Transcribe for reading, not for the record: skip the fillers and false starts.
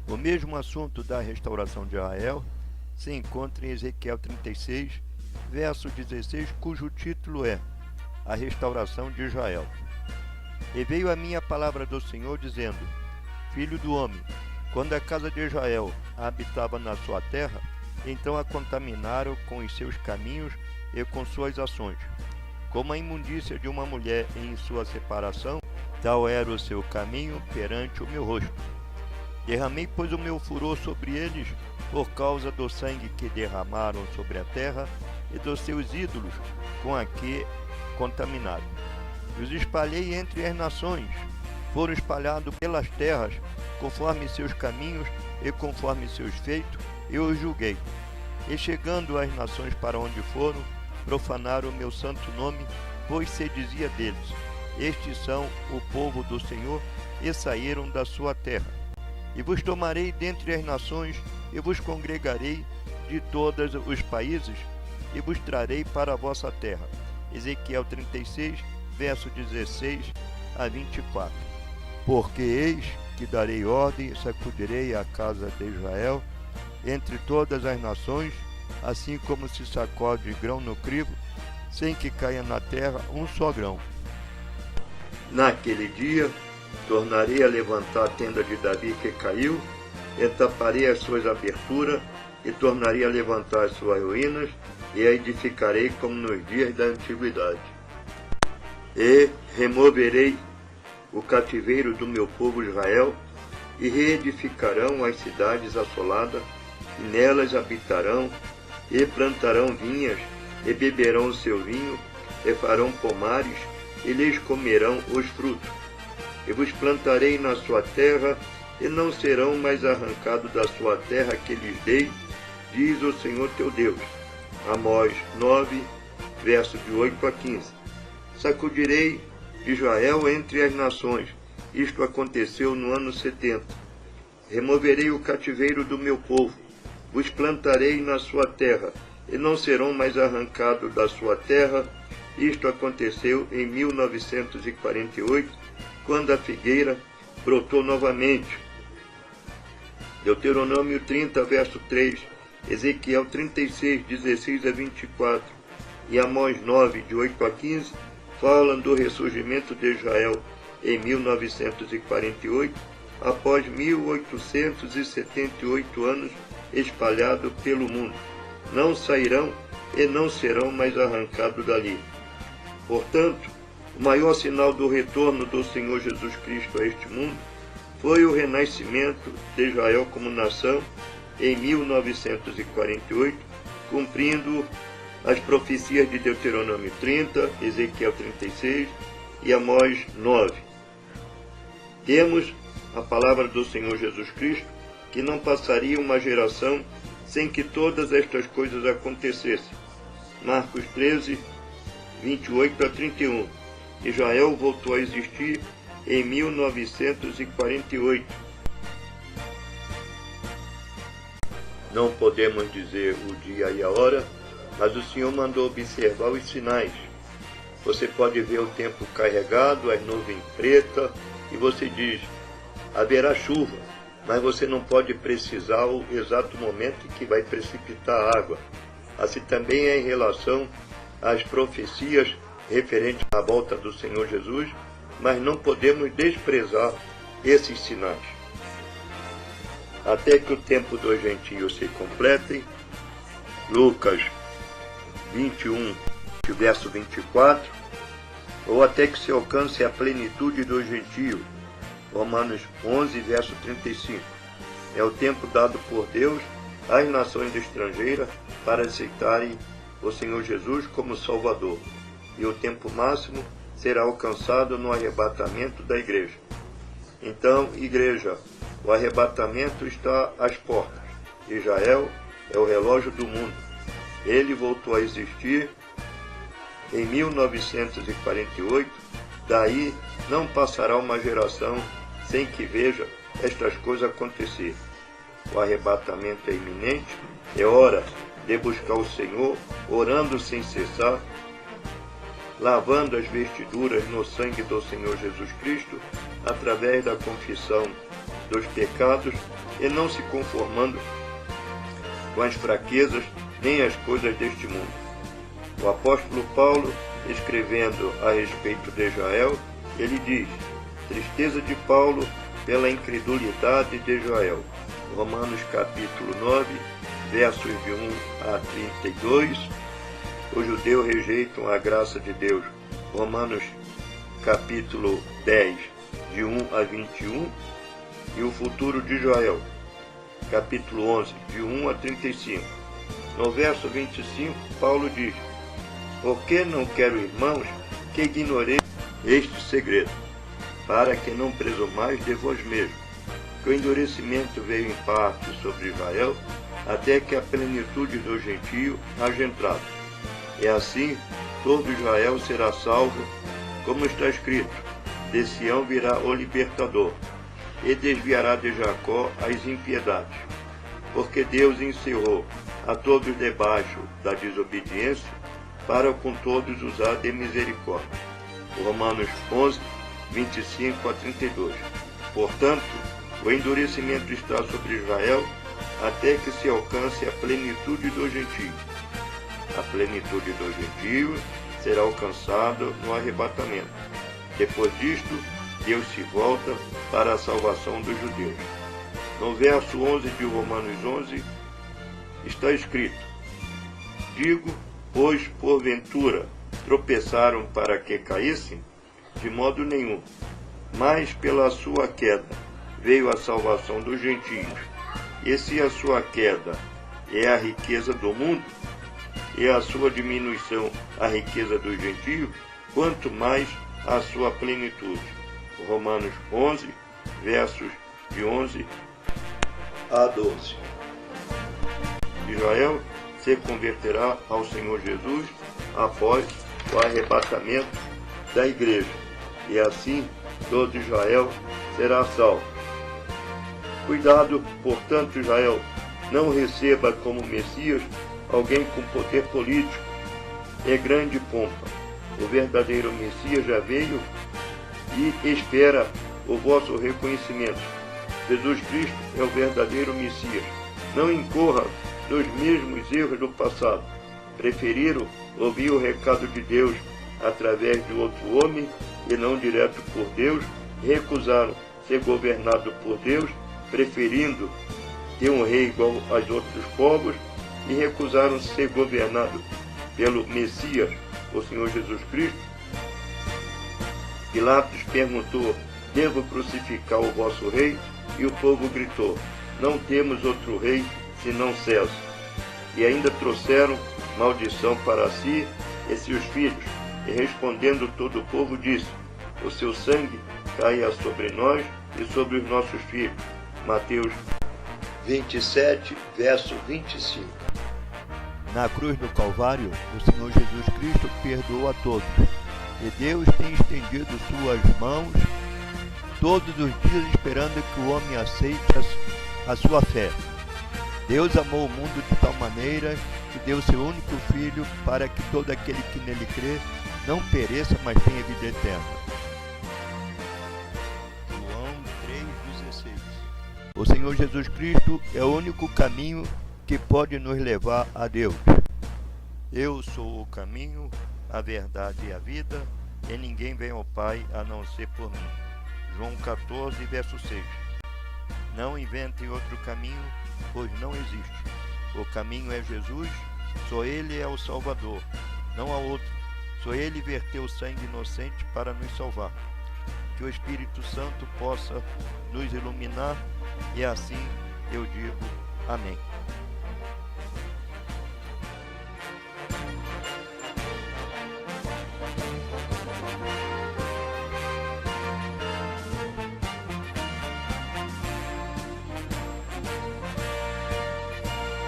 O mesmo assunto da restauração de Israel se encontra em Ezequiel 36, verso 16, cujo título é A Restauração de Israel. E veio a mim a palavra do Senhor, dizendo: Filho do homem, quando a casa de Israel habitava na sua terra, então a contaminaram com os seus caminhos e com suas ações. Como a imundícia de uma mulher em sua separação, tal era o seu caminho perante o meu rosto. Derramei, pois, o meu furor sobre eles, por causa do sangue que derramaram sobre a terra e dos seus ídolos com a que contaminaram. E os espalhei entre as nações, foram espalhados pelas terras, conforme seus caminhos e conforme seus feitos, eu os julguei. E chegando às nações para onde foram, profanaram o meu santo nome, pois se dizia deles: Estes são o povo do Senhor, e saíram da sua terra. E vos tomarei dentre as nações, e vos congregarei de todos os países, e vos trarei para a vossa terra. Ezequiel 36, verso 16 a 24. Porque eis que darei ordem e sacudirei a casa de Israel entre todas as nações, assim como se sacode grão no crivo, sem que caia na terra um só grão. Naquele dia, tornarei a levantar a tenda de Davi que caiu, e taparei as suas aberturas, e tornarei a levantar as suas ruínas, e a edificarei como nos dias da antiguidade. E removerei o cativeiro do meu povo Israel, e reedificarão as cidades assoladas, e nelas habitarão, e plantarão vinhas, e beberão o seu vinho, e farão pomares, e lhes comerão os frutos. E vos plantarei na sua terra, e não serão mais arrancados da sua terra que lhes dei, diz o Senhor teu Deus. Amós 9, verso de 8 a 15. Sacudirei Israel entre as nações. Isto aconteceu no ano 70. Removerei o cativeiro do meu povo, vos plantarei na sua terra, e não serão mais arrancados da sua terra. Isto aconteceu em 1948, quando a figueira brotou novamente. Deuteronômio 30, verso 3, Ezequiel 36, 16 a 24 e Amós 9, de 8 a 15, falam do ressurgimento de Israel em 1948, após 1878 anos espalhados pelo mundo. Não sairão e não serão mais arrancados dali. Portanto, o maior sinal do retorno do Senhor Jesus Cristo a este mundo foi o renascimento de Israel como nação em 1948, cumprindo as profecias de Deuteronômio 30, Ezequiel 36 e Amós 9. Temos a palavra do Senhor Jesus Cristo, que não passaria uma geração sem que todas estas coisas acontecessem. Marcos 13, 28 a 31. Israel voltou a existir em 1948. Não podemos dizer o dia e a hora, mas o Senhor mandou observar os sinais. Você pode ver o tempo carregado, as nuvens pretas, e você diz: haverá chuva, mas você não pode precisar o exato momento em que vai precipitar água. Assim também é em relação às profecias referentes à volta do Senhor Jesus, mas não podemos desprezar esses sinais. Até que o tempo dos gentios se complete, Lucas 21, verso 24, ou até que se alcance a plenitude dos gentios, Romanos 11, verso 35. É o tempo dado por Deus às nações estrangeiras para aceitarem o Senhor Jesus como Salvador. E o tempo máximo será alcançado no arrebatamento da igreja. Então, igreja, o arrebatamento está às portas. Israel é o relógio do mundo. Ele voltou a existir em 1948, daí não passará uma geração sem que veja estas coisas acontecer. O arrebatamento é iminente, é hora de buscar o Senhor, orando sem cessar, lavando as vestiduras no sangue do Senhor Jesus Cristo, através da confissão dos pecados e não se conformando com as fraquezas nem as coisas deste mundo. O apóstolo Paulo, escrevendo a respeito de Israel, ele diz: tristeza de Paulo pela incredulidade de Israel. Romanos capítulo 9, versos de 1 a 32. Os judeus rejeitam a graça de Deus. Romanos capítulo 10, de 1 a 21. E o futuro de Israel. Capítulo 11, de 1 a 35. No verso 25, Paulo diz: porque não quero, irmãos, que ignoreis este segredo, para que não presumais de vós mesmos, que o endurecimento veio em parte sobre Israel, até que a plenitude do gentio haja entrado. E assim todo Israel será salvo, como está escrito: de Sião virá o libertador, e desviará de Jacó as impiedades. Porque Deus encerrou a todos debaixo da desobediência, para com todos usar de misericórdia. Romanos 11, 25 a 32. Portanto, o endurecimento está sobre Israel, até que se alcance a plenitude do gentio. A plenitude do gentio será alcançada no arrebatamento. Depois disto, Deus se volta para a salvação dos judeus. No verso 11 de Romanos 11, está escrito: digo, pois porventura tropeçaram para que caíssem? De modo nenhum. Mas pela sua queda veio a salvação dos gentios. E se a sua queda é a riqueza do mundo, e a sua diminuição a riqueza dos gentios, quanto mais a sua plenitude. Romanos 11, versos de 11 a 12. Israel se converterá ao Senhor Jesus após o arrebatamento da igreja, e assim todo Israel será salvo. Cuidado, portanto, Israel, não receba como Messias alguém com poder político e grande pompa. O verdadeiro Messias já veio e espera o vosso reconhecimento. Jesus Cristo é o verdadeiro Messias. Não incorra nos mesmos erros do passado. Preferiram ouvir o recado de Deus através de outro homem e não direto por Deus. Recusaram ser governado por Deus, preferindo ter um rei igual aos outros povos, e recusaram ser governado pelo Messias, o Senhor Jesus Cristo. Pilatos perguntou: devo crucificar o vosso rei? E o povo gritou: não temos outro rei senão César. E ainda trouxeram maldição para si e seus filhos. E respondendo todo o povo disse: o seu sangue caia sobre nós e sobre os nossos filhos. Mateus 27, verso 25. Na cruz do Calvário, o Senhor Jesus Cristo perdoa a todos. E Deus tem estendido suas mãos todos os dias, esperando que o homem aceite a sua fé. Deus amou o mundo de tal maneira que deu seu único Filho, para que todo aquele que nele crê não pereça, mas tenha vida eterna. João 3,16. O Senhor Jesus Cristo é o único caminho que pode nos levar a Deus. Eu sou o caminho, a verdade e a vida, e ninguém vem ao Pai a não ser por mim. João 14, verso 6. Não inventem outro caminho, pois não existe. O caminho é Jesus, só Ele é o Salvador, não há outro. Só Ele verteu sangue inocente para nos salvar. Que o Espírito Santo possa nos iluminar, e assim eu digo amém.